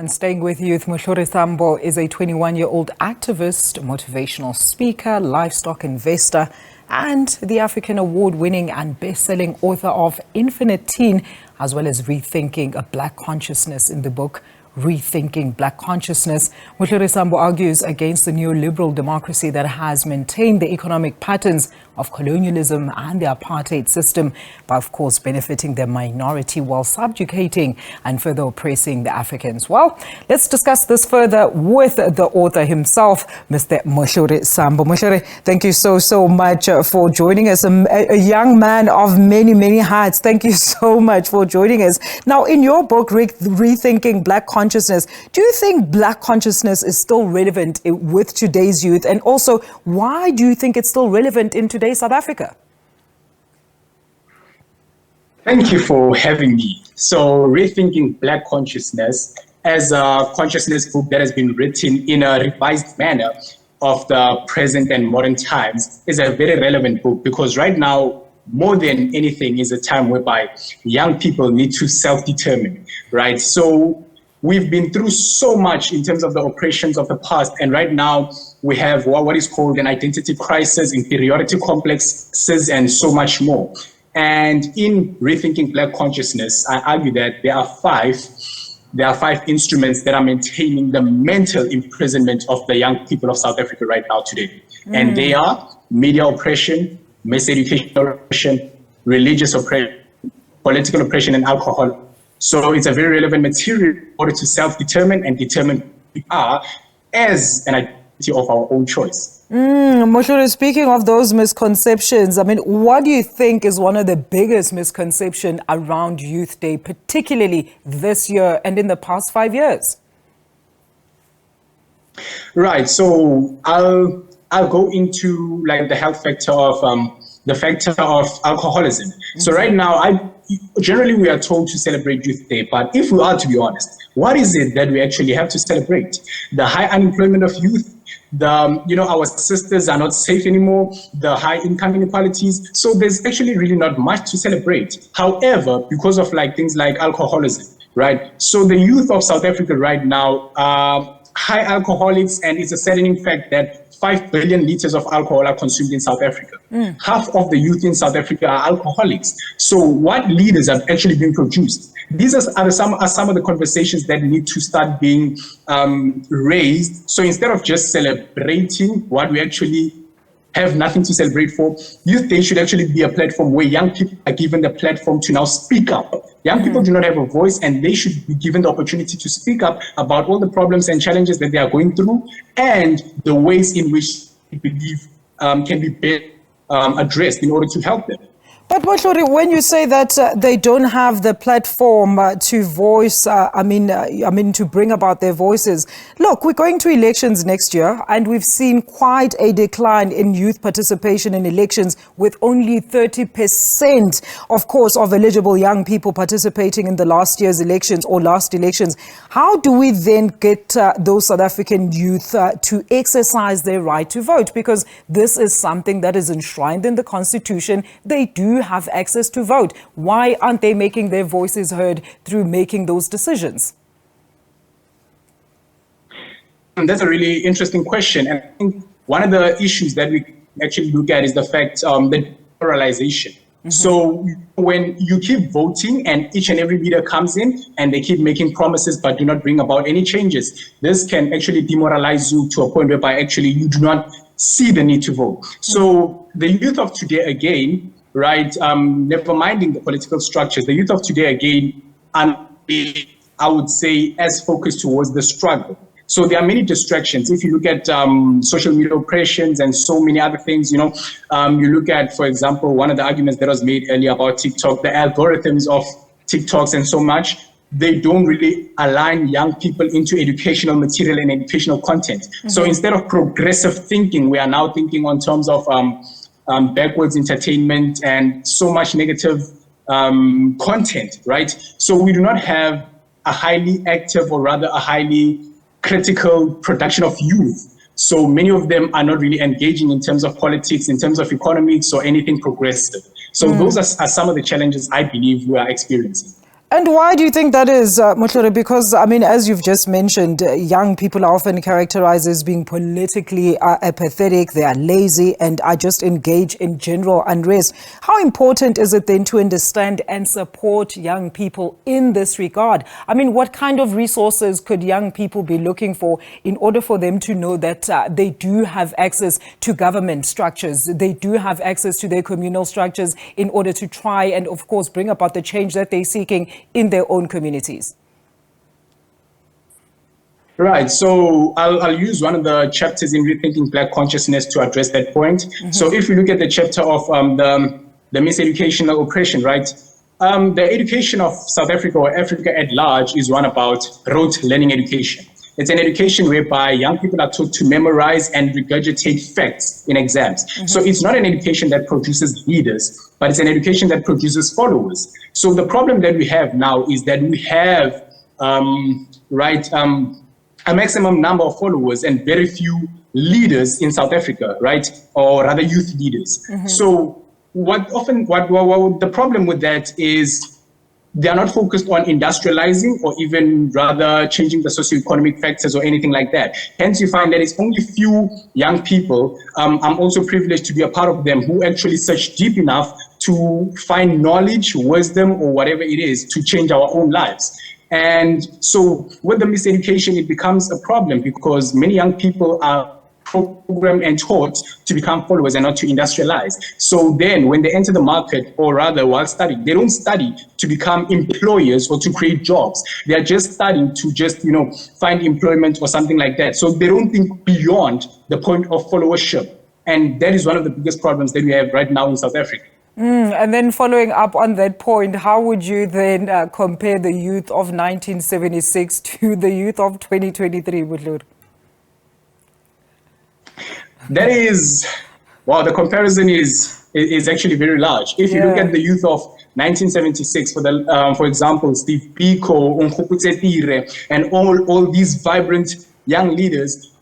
And staying with youth, Muhluri Sambo is a 21-year-old activist, motivational speaker, livestock investor, and the African award-winning and best-selling author of Infinite Teen, as well as Rethinking a Black Consciousness in the book Rethinking Black Consciousness. Muhluri Sambo argues against the neoliberal democracy that has maintained the economic patterns of colonialism and the apartheid system, by of course benefiting the minority while subjugating and further oppressing the Africans. Well, let's discuss this further with the author himself, Mr. Muhluri Sambo. Muhluri, thank you so much for joining us. A young man of many hats. Thank you so much for joining us. Now, in your book, Rethinking Black Consciousness, do you think Black consciousness is still relevant with today's youth? And also, why do you think it's still relevant in today's South Africa? Thank you for having me. So, Rethinking Black Consciousness, as a consciousness book that has been written in a revised manner of the present and modern times, is a very relevant book because right now, more than anything, is a time whereby young people need to self-determine, right? So we've been through so much in terms of the oppressions of the past, and right now we have what is called an identity crisis, inferiority complexes, and so much more. And in Rethinking Black Consciousness, I argue that there are five instruments that are maintaining the mental imprisonment of the young people of South Africa right now today. And they are media oppression, mass education oppression, religious oppression, political oppression, and alcohol. So it's a very relevant material in order to self-determine and determine who we are as an identity of our own choice. Muhluri, speaking of those misconceptions, I mean, what do you think is one of the biggest misconceptions around Youth Day, particularly this year and in the past 5 years? Right. So I'll go into like the health factor of alcoholism. So right now, generally we are told to celebrate Youth Day, but if we are to be honest, what is it that we actually have to celebrate? The high unemployment of youth, our sisters are not safe anymore, the high income inequalities. So there's actually really not much to celebrate. However, because of things like alcoholism, right? So the youth of South Africa right now are high alcoholics, and it's a saddening fact that 5 billion liters of alcohol are consumed in South Africa. Half of the youth in South Africa are alcoholics. So what leaders are actually being produced? These are some of the conversations that need to start being raised. So instead of just celebrating what we actually have nothing to celebrate for, Youth Day should actually be a platform where young people are given the platform to now speak up. Young people do not have a voice, and they should be given the opportunity to speak up about all the problems and challenges that they are going through and the ways in which they believe can be better addressed in order to help them. But Muhluri, when you say that they don't have the platform to voice, to bring about their voices, look, we're going to elections next year, and we've seen quite a decline in youth participation in elections, with only 30%, of course, of eligible young people participating in the last year's elections or last elections. How do we then get those South African youth to exercise their right to vote? Because this is something that is enshrined in the Constitution. They do have access to vote. Why aren't they making their voices heard through making those decisions? And that's a really interesting question. And I think one of the issues that we actually look at is the fact the moralization. So when you keep voting and each and every leader comes in and they keep making promises but do not bring about any changes, this can actually demoralize you to a point whereby actually you do not see the need to vote. So the youth of today, again, right, never minding the political structures, the youth of today, again, are, I would say, as focused towards the struggle. So there are many distractions. If you look at social media oppressions and so many other things, you look at, for example, one of the arguments that was made earlier about TikTok, the algorithms of TikToks and so much, they don't really align young people into educational material and educational content. So instead of progressive thinking, we are now thinking on terms of backwards entertainment and so much negative content, right? So we do not have a highly active, or rather a highly critical production of youth. So many of them are not really engaging in terms of politics, in terms of economics, or anything progressive. So those are some of the challenges I believe we are experiencing. And why do you think that is, Muhluri? Because, I mean, as you've just mentioned, young people are often characterized as being politically apathetic, they are lazy, and are just engaged in general unrest. How important is it then to understand and support young people in this regard? I mean, what kind of resources could young people be looking for in order for them to know that they do have access to government structures, they do have access to their communal structures in order to try and, of course, bring about the change that they're seeking in their own communities? Right. So I'll use one of the chapters in Rethinking Black Consciousness to address that point. Mm-hmm. So if you look at the chapter of the miseducational oppression, right? The education of South Africa or Africa at large is one about rote learning education. It's an education whereby young people are taught to memorize and regurgitate facts in exams. Mm-hmm. So it's not an education that produces leaders, but it's an education that produces followers. So the problem that we have now is that we have, a maximum number of followers and very few leaders in South Africa, right? Or rather youth leaders. Mm-hmm. So what the problem with that is they are not focused on industrializing or even rather changing the socioeconomic factors or anything like that. Hence, you find that it's only few young people, I'm also privileged to be a part of them, who actually search deep enough to find knowledge, wisdom, or whatever it is to change our own lives. And so with the miseducation, it becomes a problem because many young people are programmed and taught to become followers and not to industrialize. So then when they enter the market, or rather while studying, they don't study to become employers or to create jobs. They are just studying to just, find employment or something like that. So they don't think beyond the point of followership. And that is one of the biggest problems that we have right now in South Africa. And then following up on that point, how would you then compare the youth of 1976 to the youth of 2023, Muhluri? That is, the comparison is actually very large. If you look at the youth of 1976, for example, Steve Biko, and all these vibrant young leaders,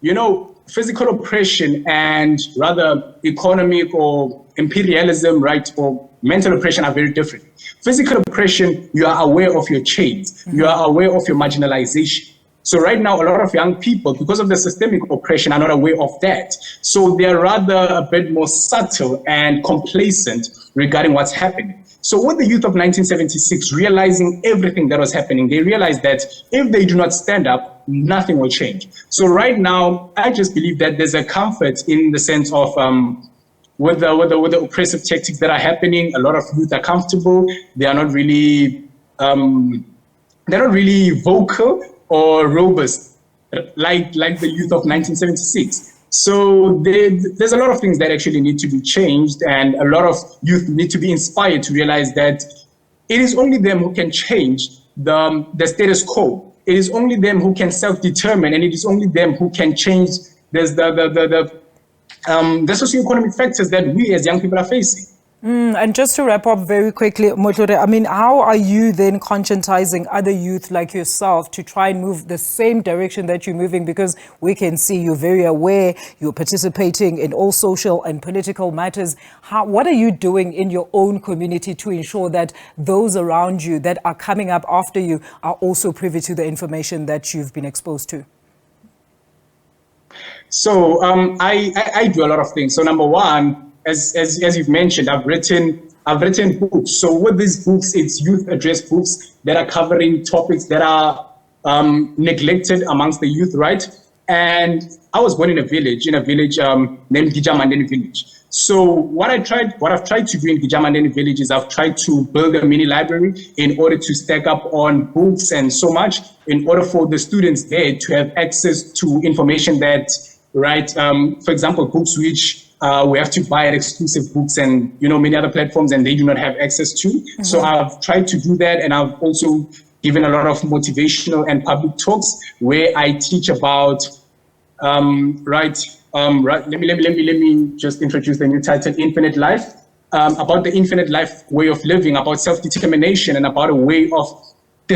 physical oppression and rather economic or imperialism, right, or mental oppression are very different. Physical oppression, you are aware of your chains, you are aware of your marginalization. So right now, a lot of young people, because of the systemic oppression, are not aware of that. So they're rather a bit more subtle and complacent regarding what's happening. So with the youth of 1976 realizing everything that was happening, they realized that if they do not stand up, nothing will change. So right now, I just believe that there's a comfort in the sense of with the oppressive tactics that are happening. A lot of youth are comfortable. They are not really vocal or robust like the youth of 1976. So there's a lot of things that actually need to be changed, and a lot of youth need to be inspired to realize that it is only them who can change the status quo. It is only them who can self-determine, and it is only them who can change the socioeconomic factors that we as young people are facing. And just to wrap up very quickly, Muhluri, I mean, how are you then conscientizing other youth like yourself to try and move the same direction that you're moving? Because we can see you're very aware, you're participating in all social and political matters. What are you doing in your own community to ensure that those around you that are coming up after you are also privy to the information that you've been exposed to? So I do a lot of things. So number one, as you've mentioned, I've written books. So with these books, it's youth address books that are covering topics that are neglected amongst the youth, right? And I was born in a village named Gijamandeni Village. So what I've tried to do in Gijamandeni Village is I've tried to build a mini library in order to stack up on books and so much in order for the students there to have access to information that, right, for example, books which we have to buy at exclusive books and many other platforms, and they do not have access to. Mm-hmm. So I've tried to do that, and I've also given a lot of motivational and public talks where I teach about let me just introduce the new title, Infinite Life, about the infinite life way of living, about self-determination, and about a way of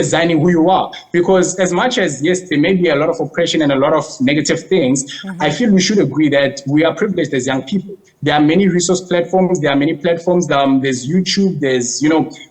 designing who you are. Because as much as, yes, there may be a lot of oppression and a lot of negative things, I feel we should agree that we are privileged as young people. There are many resource platforms. There are many platforms. There's YouTube. There's,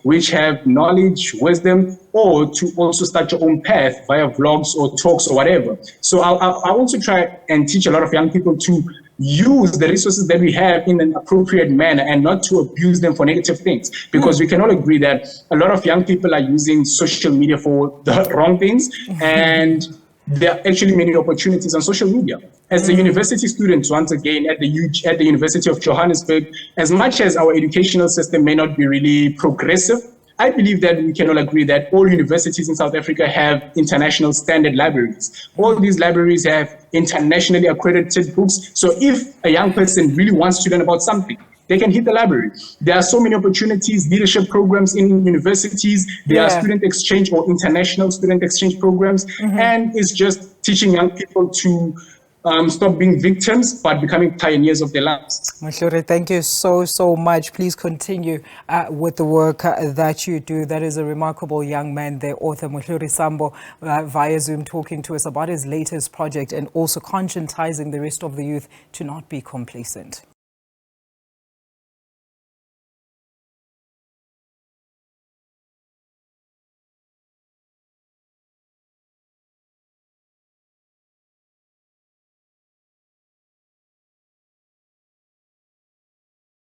which have knowledge, wisdom, or to also start your own path via vlogs or talks or whatever. So I also try and teach a lot of young people to use the resources that we have in an appropriate manner and not to abuse them for negative things. Because we can all agree that a lot of young people are using social media for the wrong things. And there are actually many opportunities on social media. As a university student, once again, at the University of Johannesburg, as much as our educational system may not be really progressive, I believe that we can all agree that all universities in South Africa have international standard libraries. All these libraries have internationally accredited books. So if a young person really wants to learn about something, they can hit the library. There are so many opportunities, leadership programs in universities. There are student exchange or international student exchange programs. And it's just teaching young people to stop being victims, but becoming pioneers of their lives. Muhluri, thank you so much. Please continue with the work that you do. That is a remarkable young man, the author Muhluri Sambo, via Zoom, talking to us about his latest project and also conscientizing the rest of the youth to not be complacent.